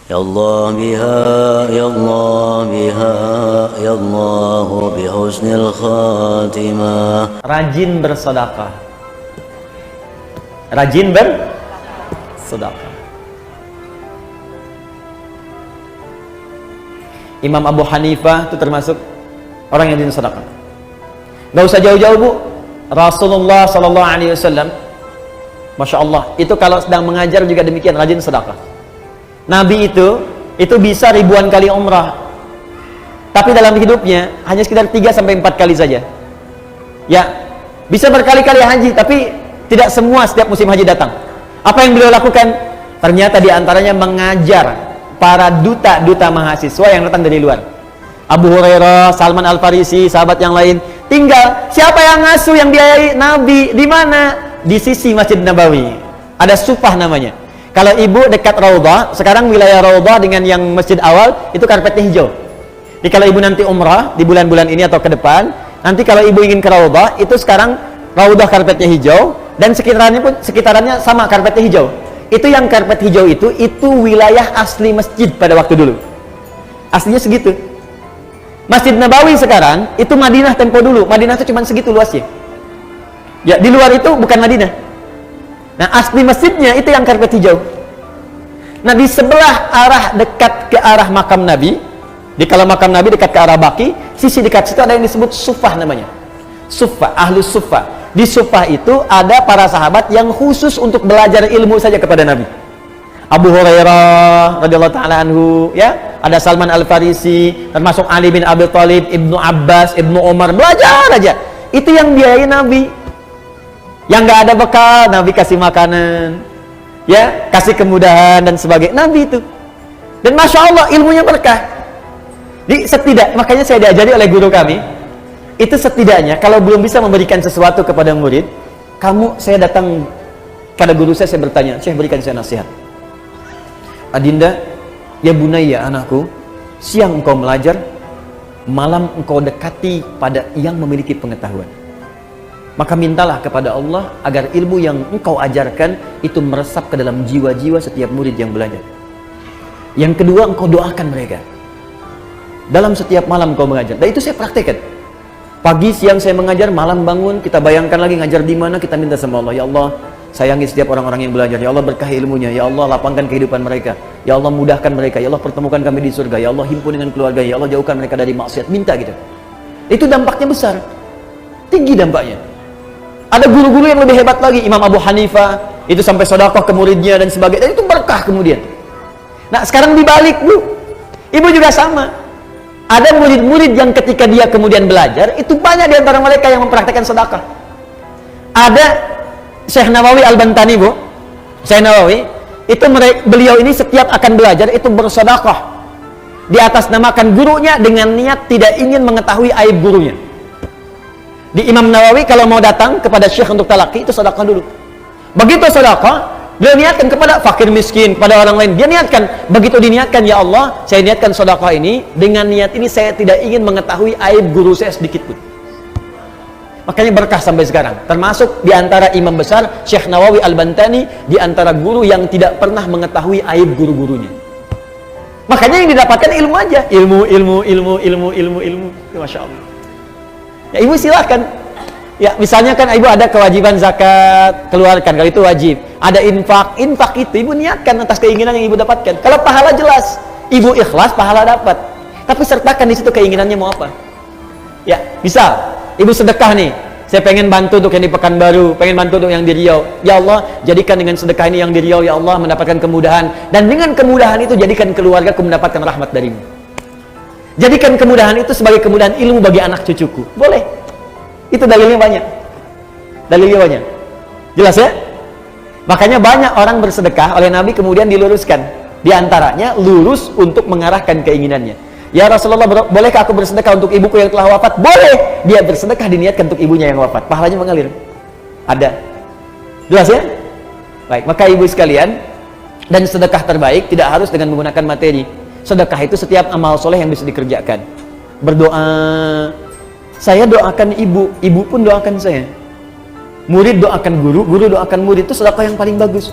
Ya Allah biha, ya Allah biha, ya Allah bihusnil khatimah. Rajin bersedekah. Rajin bersedekah. Imam Abu Hanifah itu termasuk orang yang rajin sedekah. Gak usah jauh-jauh, Bu. Rasulullah sallallahu alaihi wasallam, Masya Allah, itu kalau sedang mengajar juga demikian, rajin sedekah. Nabi itu bisa ribuan kali umrah, tapi dalam hidupnya hanya sekitar 3-4 kali saja. Ya, bisa berkali-kali haji, tapi tidak semua setiap musim haji datang. Apa yang beliau lakukan? Ternyata diantaranya mengajar para duta-duta mahasiswa yang datang dari luar. Abu Hurairah, Salman Al-Farisi, sahabat yang lain. Tinggal siapa yang ngasuh, yang biayai? Nabi. Di mana? Di sisi Masjid Nabawi. Ada Sufah namanya. Kalau ibu dekat Raudhah, sekarang wilayah Raudhah dengan yang masjid awal itu karpetnya hijau. Jadi kalau ibu nanti umrah di bulan-bulan ini atau ke depan, nanti kalau ibu ingin ke Raudhah, itu sekarang Raudhah karpetnya hijau dan sekitarannya sama karpetnya hijau. Itu yang karpet hijau itu wilayah asli masjid pada waktu dulu. Aslinya segitu. Masjid Nabawi sekarang itu Madinah tempo dulu. Madinah itu cuma segitu luasnya. Ya, di luar itu bukan Madinah. Nah, asli masjidnya itu yang karpet hijau. Nah, di sebelah arah dekat ke arah makam Nabi, kalau makam Nabi dekat ke arah Baqi, sisi dekat situ ada yang disebut Sufah namanya. Sufah, Ahlus Sufah. Di Sufah itu ada para sahabat yang khusus untuk belajar ilmu saja kepada Nabi. Abu Hurairah radhiyallahu taala anhu, ya, ada Salman Al-Farisi, termasuk Ali bin Abi Thalib, Ibnu Abbas, Ibnu Umar, belajar aja. Itu yang biayai Nabi. Yang nggak ada bekal, Nabi kasih makanan, ya, kasih kemudahan dan sebagainya. Nabi itu. Dan Masya Allah, ilmunya berkah. Makanya saya diajari oleh guru kami, itu setidaknya kalau belum bisa memberikan sesuatu kepada murid, saya datang pada guru saya bertanya, saya berikan saya nasihat. Adinda, ya bunayya, anakku, siang engkau belajar, malam engkau dekati pada yang memiliki pengetahuan. Maka mintalah kepada Allah agar ilmu yang engkau ajarkan itu meresap ke dalam jiwa-jiwa setiap murid yang belajar. Yang kedua, engkau doakan mereka. Dalam setiap malam engkau mengajar. Dan itu saya praktekkan. Pagi, siang saya mengajar, malam bangun, kita bayangkan lagi ngajar di mana, kita minta sama Allah, ya Allah, sayangi setiap orang-orang yang belajar. Ya Allah, berkahi ilmunya. Ya Allah, lapangkan kehidupan mereka. Ya Allah, mudahkan mereka. Ya Allah, pertemukan kami di surga. Ya Allah, himpun dengan keluarga. Ya Allah, jauhkan mereka dari maksiat. Minta gitu. Itu dampaknya besar. Tinggi dampaknya. Ada guru-guru yang lebih hebat lagi. Imam Abu Hanifah itu sampai sedekah ke muridnya dan sebagainya. Itu berkah kemudian. Nah, sekarang dibalik, Bu. Ibu juga sama. Ada murid-murid yang ketika dia kemudian belajar, itu banyak di antara mereka yang mempraktikkan sedekah. Ada Syekh Nawawi Al-Bantani, Bu. Syekh Nawawi, beliau ini setiap akan belajar itu bersedekah. Di atas namakan gurunya dengan niat tidak ingin mengetahui aib gurunya. Di Imam Nawawi kalau mau datang kepada syekh untuk talaqi itu sedekah dulu. Begitu sedekah, beliau niatkan kepada fakir miskin, pada orang lain. Dia niatkan, begitu diniatkan, ya Allah, saya niatkan sedekah ini, dengan niat ini saya tidak ingin mengetahui aib guru saya sedikit pun. Makanya berkah sampai sekarang. Termasuk di antara imam besar Syekh Nawawi Al-Bantani, di antara guru yang tidak pernah mengetahui aib guru-gurunya. Makanya yang didapatkan ilmu aja, ilmu. Masya Allah. Ya, ibu silahkan. Ya, misalnya kan ibu ada kewajiban zakat, keluarkan, kalau itu wajib. Ada infak itu ibu niatkan atas keinginan yang ibu dapatkan. Kalau pahala jelas, ibu ikhlas, pahala dapat. Tapi sertakan di situ keinginannya mau apa. Ya, misal ibu sedekah nih, saya pengen bantu untuk yang di Pekanbaru, pengen bantu untuk yang di Riau. Ya Allah, jadikan dengan sedekah ini yang di Riau, ya Allah, mendapatkan kemudahan. Dan dengan kemudahan itu jadikan keluargaku mendapatkan rahmat darimu. Jadikan kemudahan itu sebagai kemudahan ilmu bagi anak cucuku. Boleh. Itu dalilnya banyak. Jelas ya? Makanya banyak orang bersedekah oleh Nabi kemudian diluruskan. Di antaranya lurus untuk mengarahkan keinginannya. Ya Rasulullah, bolehkah aku bersedekah untuk ibuku yang telah wafat? Boleh. Dia bersedekah diniatkan untuk ibunya yang wafat. Pahalanya mengalir. Ada. Jelas ya? Baik, maka ibu sekalian, dan sedekah terbaik tidak harus dengan menggunakan materi. Sedekah itu setiap amal soleh yang bisa dikerjakan. Berdoa, saya doakan ibu, ibu pun doakan saya. Murid doakan guru, guru doakan murid, itu sedekah yang paling bagus.